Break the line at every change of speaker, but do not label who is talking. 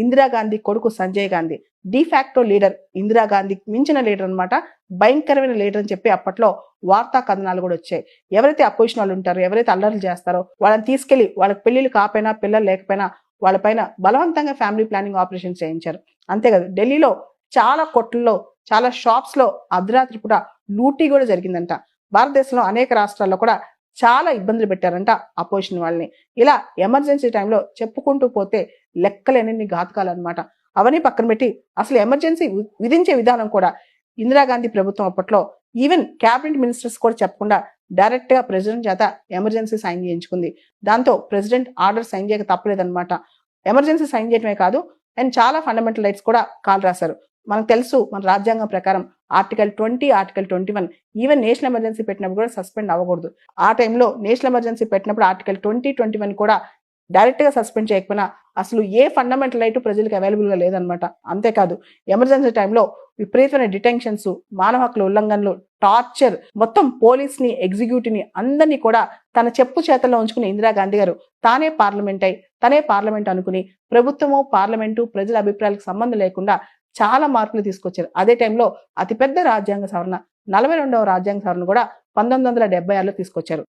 ఇందిరాగాంధీ కొడుకు Sanjay Gandhi de facto leader, Indira Gandhi మించిన leader అనమాట, భయంకరమైన లీడర్ అని చెప్పి అప్పట్లో వార్తా కథనాలు కూడా వచ్చాయి. ఎవరైతే అపోజిషన్ వాళ్ళు ఉంటారో, ఎవరైతే అల్లర్లు చేస్తారో వాళ్ళని తీసుకెళ్లి వాళ్ళకి పెళ్లిళ్ళు కాకపోయినా పిల్లలు లేకపోయినా వాళ్ళపైన బలవంతంగా ఫ్యామిలీ ప్లానింగ్ ఆపరేషన్స్ చేయించారు. అంతేకాదు ఢిల్లీలో చాలా కొట్లలో, చాలా షాప్స్ లో అర్ధరాత్రి పూట లూటీ కూడా జరిగిందంట. భారతదేశంలో అనేక రాష్ట్రాల్లో కూడా చాలా ఇబ్బందులు పెట్టారంట అపోజిషన్ వాళ్ళని. ఇలా ఎమర్జెన్సీ టైంలో చెప్పుకుంటూ పోతే లెక్కలేనన్ని ఘాతకాలు అనమాట. అవన్నీ పక్కన పెట్టి అసలు ఎమర్జెన్సీ విధించే విధానం కూడా ఇందిరాగాంధీ ప్రభుత్వం అప్పట్లో ఈవెన్ క్యాబినెట్ మినిస్టర్స్ కూడా చెప్పకుండా డైరెక్ట్ గా ప్రెసిడెంట్ చేత ఎమర్జెన్సీ సైన్ చేయించుకుంది. దాంతో ప్రెసిడెంట్ ఆర్డర్ సైన్ చేయక తప్పలేదన్నమాట. ఎమర్జెన్సీ సైన్ చేయడమే కాదు అండ్ చాలా ఫండమెంటల్ రైట్స్ కూడా కాల్ రాశారు. మనకు తెలుసు మన రాజ్యాంగం ప్రకారం article 20, article 21 even national emergency పెట్టినప్పుడు కూడా సస్పెండ్ అవ్వకూడదు. ఆ టైంలో నేషనల్ ఎమర్జెన్సీ పెట్టినప్పుడు ఆర్టికల్ 20, 21 కూడా డైరెక్ట్ గా సస్పెండ్ చేయకపోయినా అసలు ఏ ఫండమెంటల్ రైట్ ప్రజలకు అవైలబుల్ గా లేదనమాట. అంతేకాదు ఎమర్జెన్సీ టైంలో విపరీతమైన డిటెన్షన్స్, మానవ హక్కుల ఉల్లంఘనలు, టార్చర్, మొత్తం పోలీస్ ని, ఎగ్జిక్యూటివ్ ని అందరినీ కూడా తన చెప్పు చేతల్లో ఉంచుకుని ఇందిరాగాంధీ గారు తానే పార్లమెంట్ అనుకుని ప్రభుత్వము, పార్లమెంటు, ప్రజల అభిప్రాయాలకు సంబంధం లేకుండా చాలా మార్పులు తీసుకొచ్చారు. అదే టైంలో అతిపెద్ద రాజ్యాంగ సవరణ 42వ రాజ్యాంగ సవరణ కూడా 1976లో తీసుకొచ్చారు.